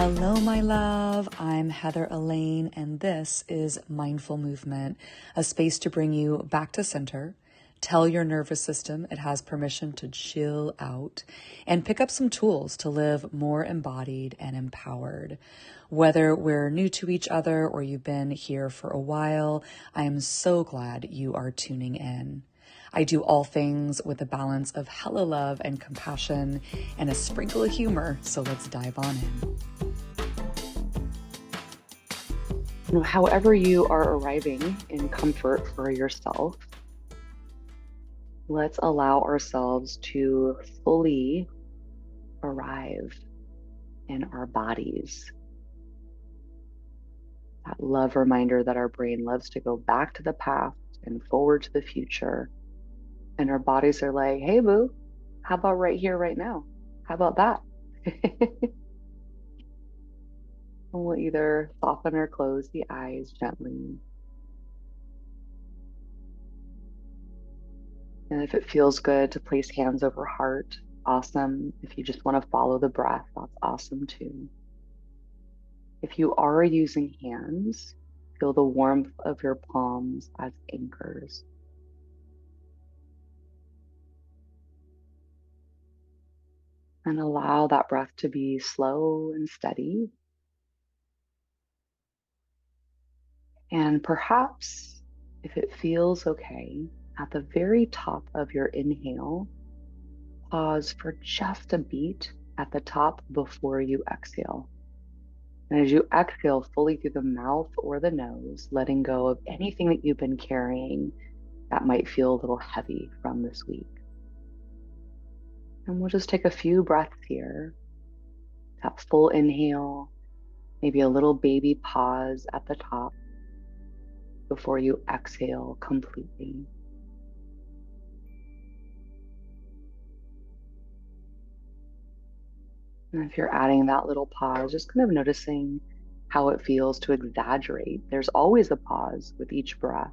Hello, my love. I'm Heather Elaine, and this is Mindful Movement, a space to bring you back to center, tell your nervous system it has permission to chill out, and pick up some tools to live more embodied and empowered. Whether we're new to each other or you've been here for a while, I am so glad you are tuning in. I do all things with a balance of hella love and compassion and a sprinkle of humor, so let's dive on in. However you are arriving in comfort for yourself, let's allow ourselves to fully arrive in our bodies. That love reminder that our brain loves to go back to the past and forward to the future. And our bodies are like, hey, boo, how about right here, right now? How about that? And we'll either soften or close the eyes gently. And if it feels good to place hands over heart, awesome. If you just want to follow the breath, that's awesome too. If you are using hands, feel the warmth of your palms as anchors. And allow that breath to be slow and steady. And perhaps, if it feels okay, at the very top of your inhale, pause for just a beat at the top before you exhale. And as you exhale fully through the mouth or the nose, letting go of anything that you've been carrying that might feel a little heavy from this week. And we'll just take a few breaths here. That full inhale, maybe a little baby pause at the top before you exhale completely. And if you're adding that little pause, just kind of noticing how it feels to exaggerate. There's always a pause with each breath,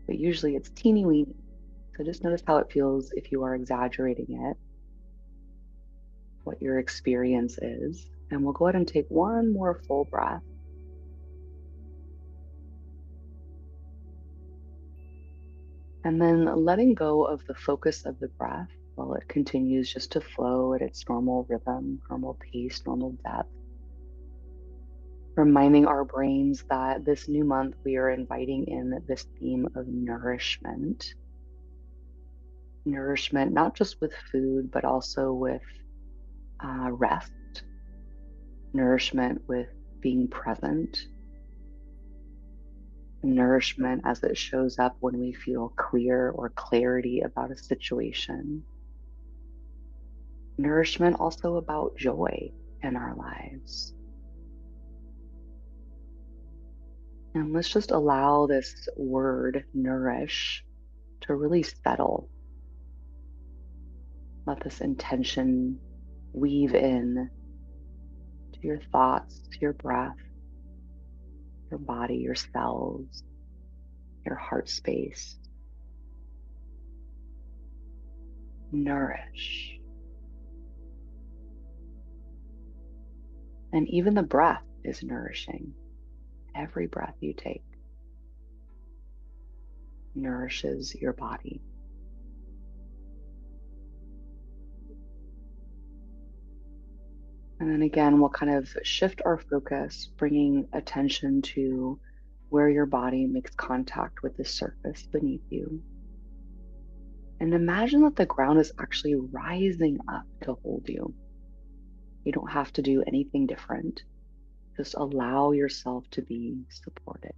but usually it's teeny weeny. So just notice how it feels if you are exaggerating it, what your experience is. And we'll go ahead and take one more full breath. And then letting go of the focus of the breath while it continues just to flow at its normal rhythm, normal pace, normal depth. Reminding our brains that this new month we are inviting in this theme of nourishment. Nourishment, not just with food, but also with rest. Nourishment with being present. Nourishment as it shows up when we feel clear or clarity about a situation. Nourishment also about joy in our lives. And let's just allow this word, nourish, to really settle. Let this intention weave in to your thoughts, to your breath, your body, your cells, your heart space. Nourish. And even the breath is nourishing. Every breath you take nourishes your body. And then again, we'll kind of shift our focus, bringing attention to where your body makes contact with the surface beneath you. And imagine that the ground is actually rising up to hold you. You don't have to do anything different. Just allow yourself to be supported.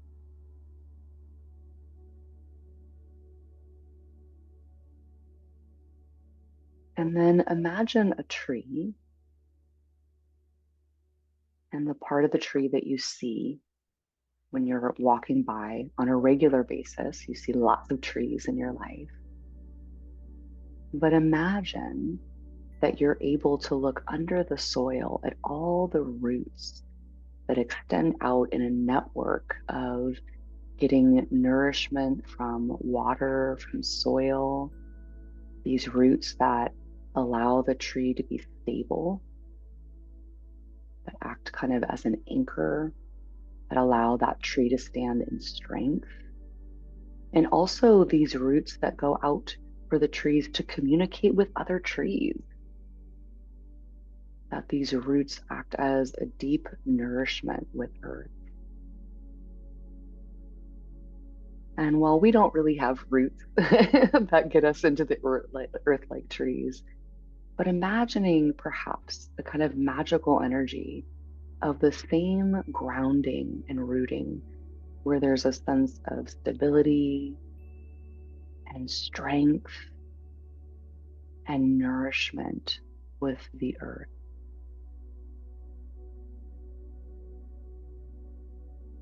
And then imagine a tree, and the part of the tree that you see when you're walking by on a regular basis. You see lots of trees in your life. But imagine that you're able to look under the soil at all the roots that extend out in a network of getting nourishment from water, from soil, these roots that allow the tree to be stable, that act kind of as an anchor that allow that tree to stand in strength. And also these roots that go out for the trees to communicate with other trees, that these roots act as a deep nourishment with earth. And while we don't really have roots that get us into the earth-like trees, but imagining perhaps the kind of magical energy of the same grounding and rooting, where there's a sense of stability and strength and nourishment with the earth.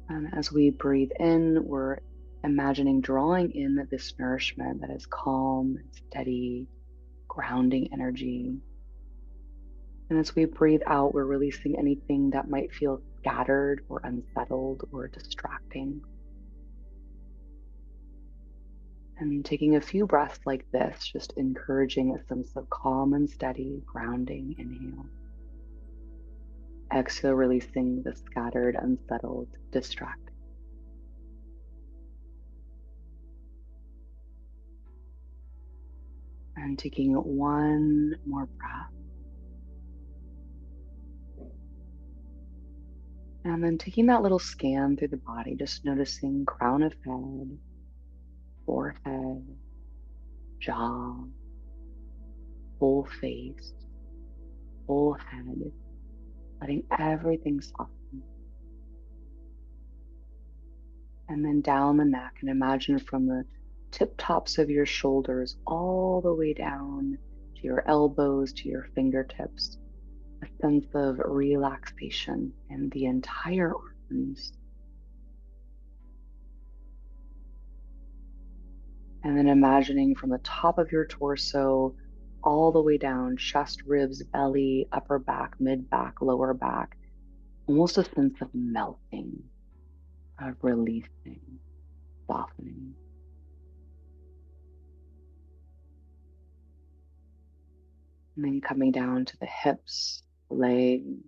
And as we breathe in, we're imagining drawing in this nourishment that is calm and steady, grounding energy. And as we breathe out, we're releasing anything that might feel scattered or unsettled or distracting. And taking a few breaths like this, just encouraging a sense of calm and steady, grounding. Inhale. Exhale, releasing the scattered, unsettled, distracted. And taking one more breath. And then taking that little scan through the body, just noticing crown of head, forehead, jaw, whole face, whole head, letting everything soften. And then down the neck, and imagine from the tip tops of your shoulders all the way down to your elbows, to your fingertips, a sense of relaxation in the entire arms. And then imagining from the top of your torso all the way down, chest, ribs, belly, upper back, mid back, lower back, almost a sense of melting, of releasing, softening. And then coming down to the hips, legs,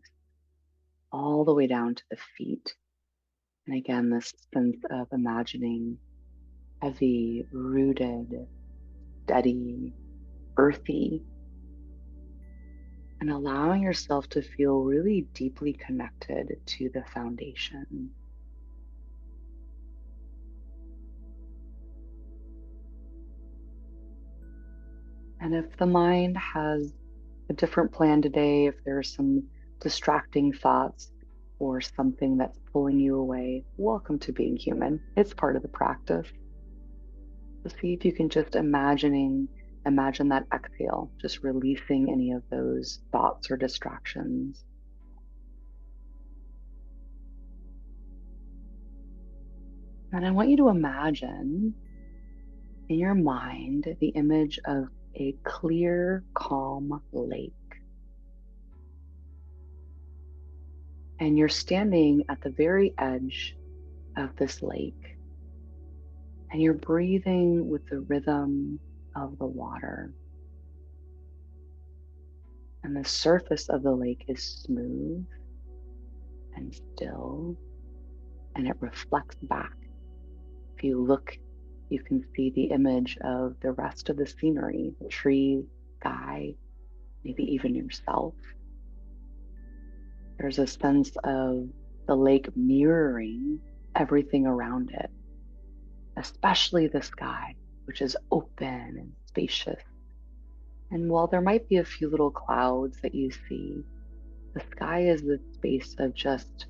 all the way down to the feet. And again, this sense of imagining heavy, rooted, steady, earthy, and allowing yourself to feel really deeply connected to the foundation. And if the mind has a different plan today, if there's some distracting thoughts or something that's pulling you away, welcome to being human. It's part of the practice. So see if you can just imagine that exhale, just releasing any of those thoughts or distractions. And I want you to imagine in your mind the image of a clear, calm lake. And you're standing at the very edge of this lake. And you're breathing with the rhythm of the water. And the surface of the lake is smooth and still, and it reflects back. If you look, you can see the image of the rest of the scenery, the trees, sky, maybe even yourself. There's a sense of the lake mirroring everything around it, especially the sky, which is open and spacious. And while there might be a few little clouds that you see, the sky is the space of just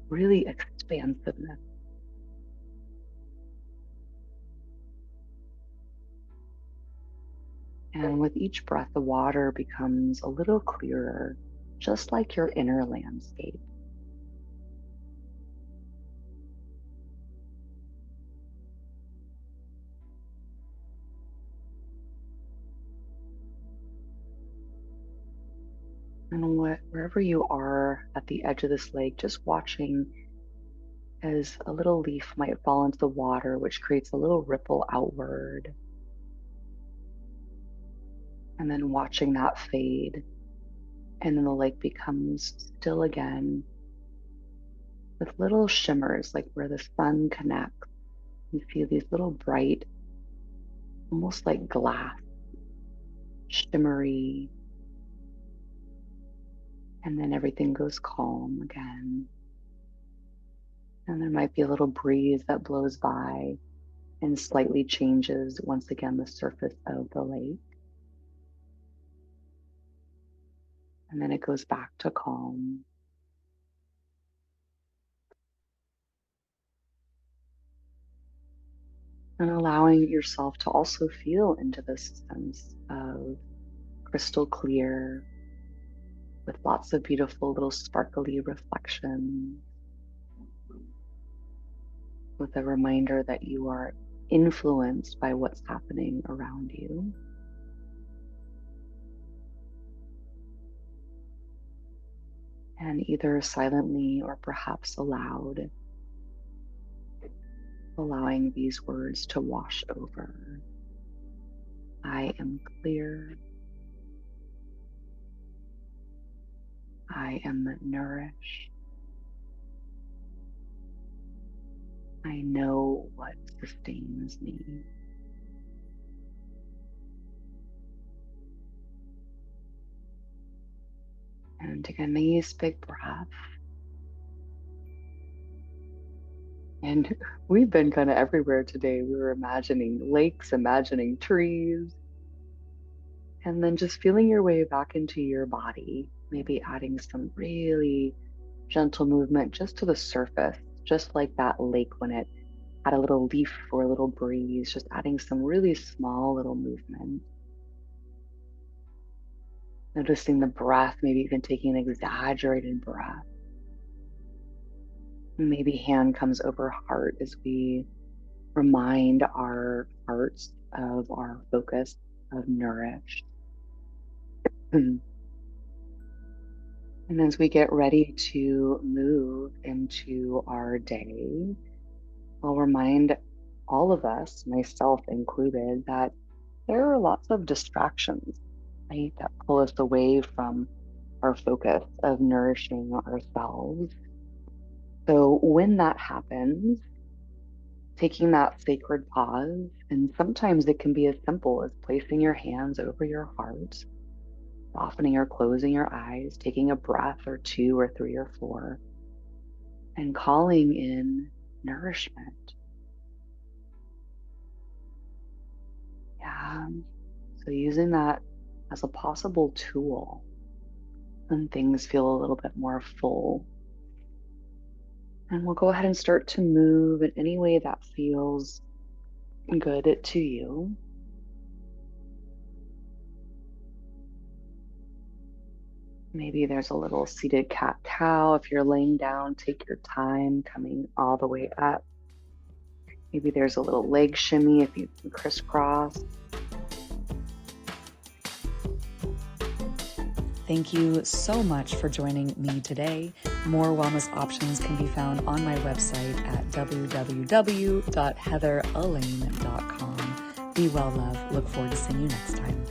really expansiveness. And with each breath, the water becomes a little clearer, just like your inner landscape. And wherever you are at the edge of this lake, just watching as a little leaf might fall into the water, which creates a little ripple outward. And then watching that fade And then the lake becomes still again with little shimmers, like where the sun connects. You feel these little bright, almost like glass, shimmery, and then everything goes calm again. And there might be a little breeze that blows by and slightly changes once again the surface of the lake. And then it goes back to calm. And allowing yourself to also feel into this sense of crystal clear with lots of beautiful little sparkly reflections, with a reminder that you are influenced by what's happening around you. And either silently or perhaps aloud, allowing these words to wash over. I am clear. I am nourished. I know what sustains me. And take a nice big breath. And we've been kind of everywhere today. We were imagining lakes, imagining trees, and then just feeling your way back into your body, maybe adding some really gentle movement just to the surface, just like that lake when it had a little leaf or a little breeze, just adding some really small little movement. Noticing the breath, maybe even taking an exaggerated breath. Maybe hand comes over heart as we remind our hearts of our focus of nourished. And as we get ready to move into our day, I'll remind all of us, myself included, that there are lots of distractions, right, that pull us away from our focus of nourishing ourselves. So when that happens, taking that sacred pause, and sometimes it can be as simple as placing your hands over your heart, softening or closing your eyes, taking a breath or 2 or 3 or 4, and calling in nourishment. Yeah. So using that as a possible tool when things feel a little bit more full. And we'll go ahead and start to move in any way that feels good to you. Maybe there's a little seated cat-cow. If you're laying down, take your time coming all the way up. Maybe there's a little leg shimmy if you can crisscross. Thank you so much for joining me today. More wellness options can be found on my website at www.heatheralaine.com. Be well, love. Look forward to seeing you next time.